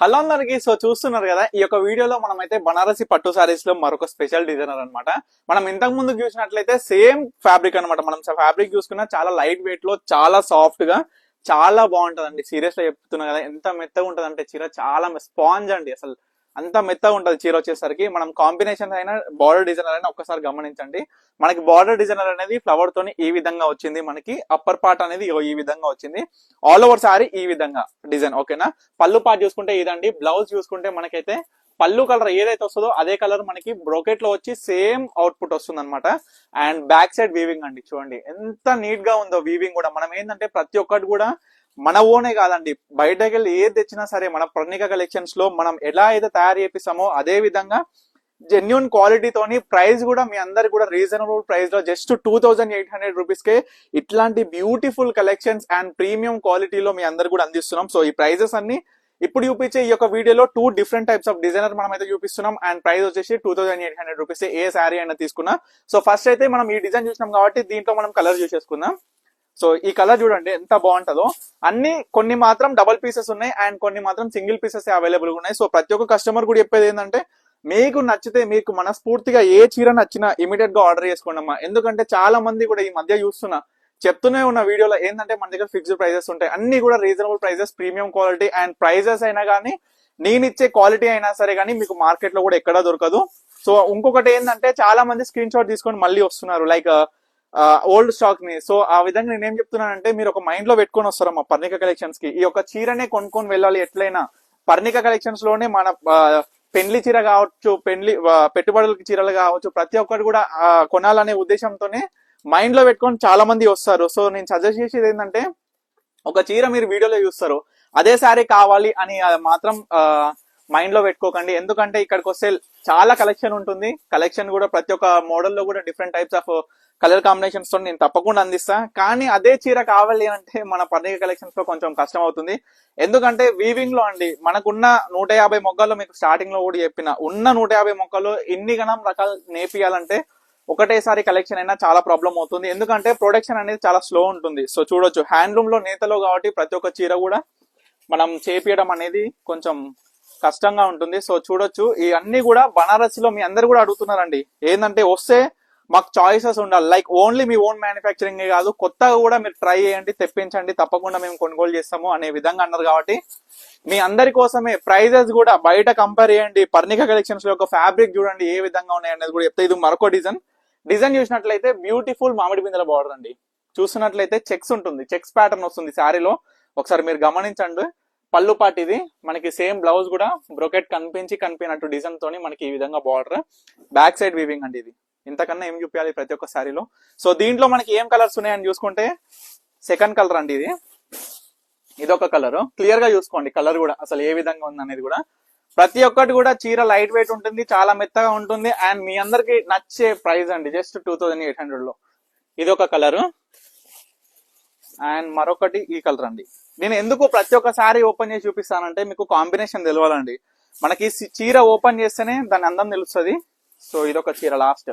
Hello అందరికి. So చూస్తున్నారు కదా, ఈ యొక్క వీడియోలో మనం అయితే బనారసి పట్టు సారీస్ లో మరొక స్పెషల్ డిజైనర్ అన్నమాట. మనం ఇంతకు ముందు చూసినట్లయితే సేమ్ ఫ్యాబ్రిక్ అన్నమాట. మనం ఫ్యాబ్రిక్ చూసుకున్నా చాలా లైట్ వెయిట్ లో, చాలా సాఫ్ట్ గా, చాలా బాగుంటదండి. సీరియస్ గా చెప్తున్నా కదా, ఎంత మెత్తగా ఉంటది అంటే చీర చాలా స్పాంజ్ అండి. అసలు అంత మెత్తగా ఉంటది చీర వచ్చేసరికి. మనం కాంబినేషన్ అయినా బార్డర్ డిజైనర్ అయినా ఒక్కసారి గమనించండి. మనకి బార్డర్ డిజైనర్ అనేది ఫ్లవర్ తోని ఈ విధంగా వచ్చింది. మనకి అప్పర్ పార్ట్ అనేది ఈ విధంగా వచ్చింది. ఆల్ ఓవర్ సారీ ఈ విధంగా డిజైన్, ఓకేనా. పళ్ళు పార్ట్ చూసుకుంటే ఇదండి. బ్లౌజ్ చూసుకుంటే మనకైతే పళ్ళు కలర్ ఏదైతే వస్తుందో అదే కలర్ మనకి బ్రోకెట్ లో వచ్చి సేమ్ అవుట్పుట్ వస్తుంది అనమాట. అండ్ బ్యాక్ సైడ్ వీవింగ్ అండి, చూడండి ఎంత నీట్ గా ఉందో వీవింగ్ కూడా. మనం ఏంటంటే ప్రతి ఒక్కటి కూడా మన ఓనే కాదండి, బయటకి వెళ్ళి ఏది తెచ్చినా సరే మన పర్ణిక కలెక్షన్స్ లో మనం ఎలా అయితే తయారు చేపిస్తామో అదే విధంగా జెన్యున్ క్వాలిటీతోని, ప్రైస్ కూడా మీ అందరికి కూడా రీజనబుల్ ప్రైస్ లో జస్ట్ 2800 రూపీస్ కే ఇట్లాంటి బ్యూటిఫుల్ కలెక్షన్స్ అండ్ ప్రీమియం క్వాలిటీలో మీ అందరు కూడా అందిస్తున్నాం. సో ఈ ప్రైజెస్ అన్ని ఇప్పుడు చూపించే ఈ యొక్క వీడియోలో 2 డిఫరెంట్ టైప్స్ ఆఫ్ డిజైనర్ మనం అయితే చూపిస్తున్నాం. అండ్ ప్రైస్ వచ్చేసి 2800 రూపీస్ ఏ శారీ అయినా తీసుకున్నా. సో ఫస్ట్ అయితే మనం ఈ డిజైన్ చూసినాం కాబట్టి దీంట్లో మనం కలర్ చూసేసుకుందాం. సో ఈ కలర్ చూడండి ఎంత బాగుంటుందో. కొన్ని మాత్రం డబల్ పీసెస్ ఉన్నాయి అండ్ కొన్ని మాత్రం సింగిల్ పీసెస్ అవైలబుల్ ఉన్నాయి. సో ప్రతి ఒక్క కస్టమర్ కూడా చెప్పేది ఏంటంటే, మీకు నచ్చితే, మీకు మనస్ఫూర్తిగా ఏ చీర నచ్చినా ఇమీడియట్ గా ఆర్డర్ చేసుకోండి అమ్మా. ఎందుకంటే చాలా మంది కూడా ఈ మధ్య చూస్తున్నా, చెప్తూనే ఉన్న వీడియోలో ఏంటంటే మన దగ్గర ఫిక్స్డ్ ప్రైజెస్ ఉంటాయి. అన్ని కూడా reasonable prices, premium quality and prices అయినా కానీ, నేను ఇచ్చే క్వాలిటీ అయినా సరే కానీ మీకు మార్కెట్ లో కూడా ఎక్కడా దొరకదు. సో ఇంకొకటి ఏంటంటే, చాలా మంది స్క్రీన్ షాట్ తీసుకొని మళ్ళీ వస్తున్నారు లైక్ ఓల్డ్ స్టాక్ ని. సో ఆ విధంగా నేనేం చెప్తున్నానంటే, మీరు ఒక మైండ్ లో పెట్టుకొని వస్తారమ్మా పర్ణిక కలెక్షన్స్ కి. ఈ యొక్క చీరనే కొనుక్కొని వెళ్ళాలి ఎట్లయినా. పర్ణిక కలెక్షన్స్ లోనే మన పెండ్లి చీర కావచ్చు, పెట్టుబడులకి చీరలు కావచ్చు, ప్రతి ఒక్కటి కూడా కొనాలనే ఉద్దేశంతోనే మైండ్ లో పెట్టుకొని చాలా మంది వస్తారు. సో నేను సజెస్ట్ చేసేది ఏంటంటే, ఒక చీర మీరు వీడియోలో చూస్తారు, అదే శారీ కావాలి అని మాత్రం మైండ్ లో పెట్టుకోకండి. ఎందుకంటే ఇక్కడికి వస్తే చాలా కలెక్షన్ ఉంటుంది. కలెక్షన్ కూడా ప్రతి ఒక్క మోడల్ లో కూడా different types of colour combinations తో నేను తప్పకుండా అందిస్తా. కానీ అదే చీర కావాలి అంటే మన పర్ణిక కలెక్షన్స్ లో కొంచెం కష్టం అవుతుంది. ఎందుకంటే వీవింగ్ లో అండి, మనకున్న 150 మొక్కల్లో, మీకు స్టార్టింగ్ లో కూడా చెప్పిన, ఉన్న 150 మొక్కల్లో ఇన్ని గణం రకాలు నేపియాలంటే ఒకటేసారి కలెక్షన్ అయినా చాలా ప్రాబ్లం అవుతుంది. ఎందుకంటే ప్రొడక్షన్ అనేది చాలా స్లో ఉంటుంది. సో చూడొచ్చు, హ్యాండ్లూమ్ లో నేతలో కాబట్టి ప్రతి ఒక్క చీర కూడా మనం చేపియడం అనేది కొంచెం కష్టంగా ఉంటుంది. సో చూడొచ్చు, ఈ అన్ని కూడా బనారస్ లో మీ అందరు కూడా అడుగుతున్నారండి. ఏంటంటే వస్తే మాకు చాయిసెస్ ఉండాలి, లైక్ ఓన్లీ మీ ఓన్ మ్యానుఫ్యాక్చరింగ్ కాదు, కొత్తగా కూడా మీరు ట్రై చేయండి, తెప్పించండి, తప్పకుండా మేము కొనుగోలు చేస్తాము అనే విధంగా అన్నారు. కాబట్టి మీ అందరి కోసమే ప్రైజెస్ కూడా బయట కంపేర్ చేయండి. పర్ణిక కలెక్షన్స్ లో ఒక ఫ్యాబ్రిక్ చూడండి ఏ విధంగా ఉన్నాయి అనేది కూడా చెప్తే. ఇది మరొక డిజైన్ చూసినట్లయితే బ్యూటిఫుల్ మామిడి బిందెల బార్డర్ అండి. చూసినట్లయితే చెక్స్ ఉంటుంది, చెక్స్ ప్యాటర్న్ వస్తుంది శారీలో. ఒకసారి మీరు గమనించండి. పళ్ళు పాటు ఇది మనకి సేమ్ బ్లౌజ్ కూడా బ్రోకెట్ కనిపినట్టు డిజైన్ తోని మనకి ఈ విధంగా బార్డర్. బ్యాక్ సైడ్ వీవింగ్ అండి. ఇది ఇంతకన్నా ఏం చూపించాలి ప్రతి ఒక్క శారీలో. సో దీంట్లో మనకి ఏం కలర్స్ ఉన్నాయని చూసుకుంటే, సెకండ్ కలర్ అండి ఇది. ఇదొక కలర్. క్లియర్ గా చూసుకోండి కలర్ కూడా అసలు ఏ విధంగా ఉంది అనేది కూడా. ప్రతి ఒక్కటి కూడా చీర లైట్ వెయిట్ ఉంటుంది, చాలా మెత్తగా ఉంటుంది అండ్ మీ అందరికి నచ్చే ప్రైస్ అండి, జస్ట్ 2800 లో. ఇదొక కలర్ అండ్ మరొకటి ఈ కలర్ అండి. నేను ఎందుకు ప్రతి ఒక్క సారీ ఓపెన్ చేసి చూపిస్తానంటే, మీకు కాంబినేషన్ తెలవాలండి. మనకి చీర ఓపెన్ చేస్తేనే దాని అందం తెలుస్తుంది. సో ఇదొక చీర లాస్ట్,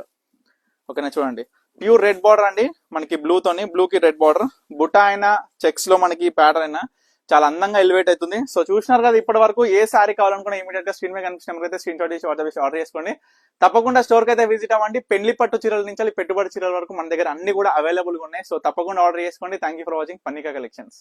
ఓకేనా. చూడండి, ప్యూర్ రెడ్ బార్డర్ అండి మనకి, బ్లూ కి రెడ్ బార్డర్. బుటా అయినా చెక్స్ లో మనకి ప్యాటర్న్ అయినా చాలా అందంగా ఎలివేట్ అవుతుంది. సో చూసినారు కదా ఇప్పటి వరకు. ఏ సారీ కావాలనుకున్నా ఇమీడియట్ గా స్క్రీన్ మీద కనిపించిన నెంబర్ అయితే స్క్రీన్ షాట్ చేసి ఆర్డర్ చేసుకోండి. తప్పకుండా స్టోర్ కి అయితే విజిట్ అవ్వండి. పెళ్లి పట్టు చీరల నుంచి పెట్టుబడి చీరల వరకు మన దగ్గర అన్ని కూడా అవైలబుల్ గా ఉన్నాయి. సో తప్పకుండా ఆర్డర్ చేసుకోండి. Thank you for watching Parnika collections.